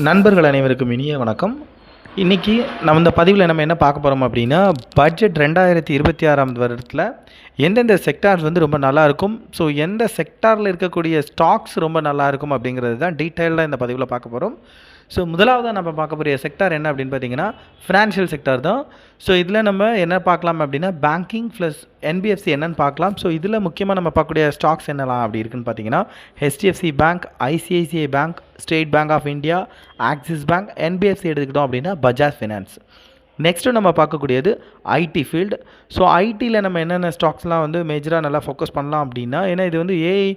நண்பர்கள் அனைவருக்கும் இனிய வணக்கம். இன்றைக்கி நம்ம இந்த பதிவில் நம்ம என்ன பார்க்க போகிறோம் அப்படின்னா, பட்ஜெட் 2026 வருடத்தில் எந்தெந்த செக்டார்ஸ் வந்து ரொம்ப நல்லாயிருக்கும், ஸோ எந்த செக்டாரில் இருக்கக்கூடிய ஸ்டாக்ஸ் ரொம்ப நல்லாயிருக்கும் அப்படிங்கிறது தான் டீட்டெயிலாக இந்த பதிவில் பார்க்க போகிறோம். ஸோ முதலாவதாக நம்ம பார்க்கக்கூடிய செக்டார் என்ன அப்படின்னு பார்த்தீங்கன்னா, ஃபினான்ஷியல் செக்டார் தான். ஸோ இதில் நம்ம என்ன பார்க்கலாம் அப்படின்னா, பேங்கிங் ப்ளஸ் என்பிஎஃப்சி என்னென்னு பார்க்கலாம். ஸோ இதில் முக்கியமாக நம்ம பார்க்கக்கூடிய ஸ்டாக்ஸ் என்னலாம் அப்படி இருக்குன்னு பார்த்தீங்கன்னா, HDFC bank, ICICI bank, State Bank of India, Axis bank, NBFC எடுத்துக்கிட்டோம் அப்படின்னா பஜாஜ் ஃபினான்ஸ். நெக்ஸ்ட்டு நம்ம பார்க்கக்கூடியது ஐடி ஃபீல்டு. ஸோ ஐடியில் நம்ம என்னென்ன ஸ்டாக்ஸ்லாம் வந்து மேஜராக நல்லா ஃபோக்கஸ் பண்ணலாம் அப்படின்னா, ஏன்னா இது வந்து ஏஐ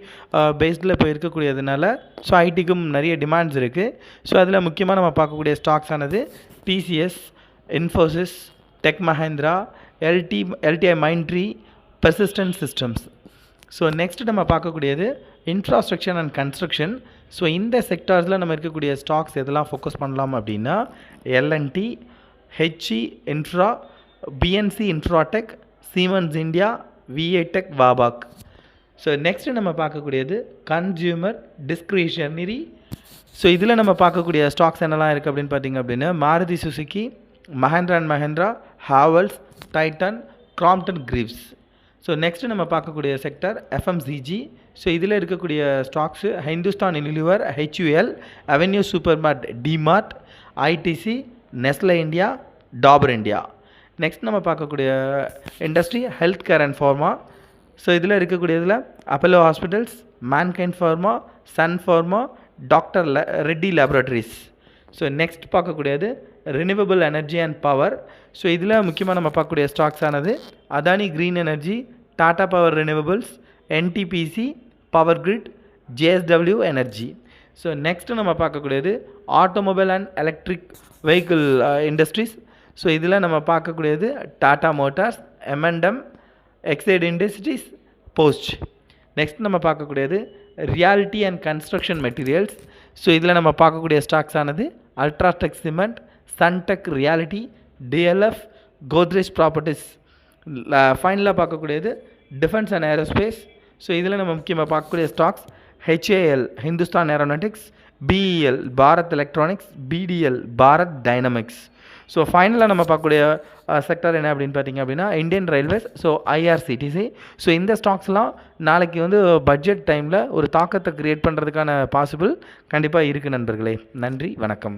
பேஸ்டில் இப்போ இருக்கக்கூடியதுனால ஸோ ஐடிக்கும் நிறைய டிமாண்ட்ஸ் இருக்குது. ஸோ அதில் முக்கியமாக நம்ம பார்க்கக்கூடிய ஸ்டாக்ஸ் ஆனது TCS, Infosys, tech Mahindra, LTI Mindtree, persistent systems. So next நம்ம பார்க்கக்கூடியது இன்ஃப்ராஸ்ட்ரக்சர் அண்ட் கன்ஸ்ட்ரக்ஷன். ஸோ இந்த செக்டார்ஸில் நம்ம இருக்கக்கூடிய ஸ்டாக்ஸ் எதெல்லாம் ஃபோக்கஸ் பண்ணலாம் அப்படின்னா, L&T, HE infra, PNC Infratech, Siemens India, VA Tech, Wabag. So next நம்ம பார்க்கக்கூடியது கன்சியூமர் டிஸ்க்ரிஷனரி. ஸோ இதில் நம்ம பார்க்கக்கூடிய ஸ்டாக்ஸ் என்னெல்லாம் இருக்குது அப்படின்னு பார்த்திங்க அப்படின்னா, Maruti Suzuki, Mahindra and Mahindra, Havells, Titan, Crompton Greaves. So next நம்ம பார்க்கக்கூடிய செக்டர் எஃப்எம்சிஜி. ஸோ இதில் இருக்கக்கூடிய stocks Hindustan Unilever, HUL, Avenue super mart, DMart, ITC, Nestle India, Dabur India. Next நம்ம பார்க்கக்கூடிய industry health care and pharma. So இதில் இருக்கக்கூடியதில் Apollo Hospitals, Mankind Pharma, Sun Pharma, Doctor Reddy Laboratories. So next பார்க்கக்கூடியது renewable energy and power. So இதில் முக்கியமாக நம்ம பார்க்கக்கூடிய stocks ஆனது Adani green energy, Tata power renewables, NTPC, power grid, JSW energy. So next நம்ம பார்க்கக்கூடியது automobile and electric vehicle industries. So இதில் நம்ம பார்க்கக்கூடியது டாடா மோட்டார்ஸ், எம்என்டம், எக்ஸைட் இண்டஸ்ட்ரீஸ், போஸ்ட். நெக்ஸ்ட் நம்ம பார்க்கக்கூடியது realty and construction materials. So இதில் நம்ம பார்க்கக்கூடிய ஸ்டாக்ஸ் ஆனது UltraTech cement, Sunteck realty, DLF, Godrej properties. ஃபைனலாக பார்க்கக்கூடியது டிஃபென்ஸ் அண்ட் ஏரோஸ்பேஸ். ஸோ இதில் நம்ம முக்கியமாக பார்க்கக்கூடிய stocks HAL, Hindustan aeronautics, BEL, Bharat electronics, PDL, Bharat dynamics. So ஃபைனலாக நம்ம பார்க்கக்கூடிய செக்டர் என்ன அப்படின்னு பார்த்தீங்க அப்படின்னா, Indian railways, so IRCTC. So இந்த ஸ்டாக்ஸ்லாம் நாளைக்கு வந்து பட்ஜெட் டைமில் ஒரு தாக்கத்தை க்ரியேட் பண்ணுறதுக்கான பாசிபிள் கண்டிப்பாக இருக்குது நண்பர்களே. நன்றி, வணக்கம்.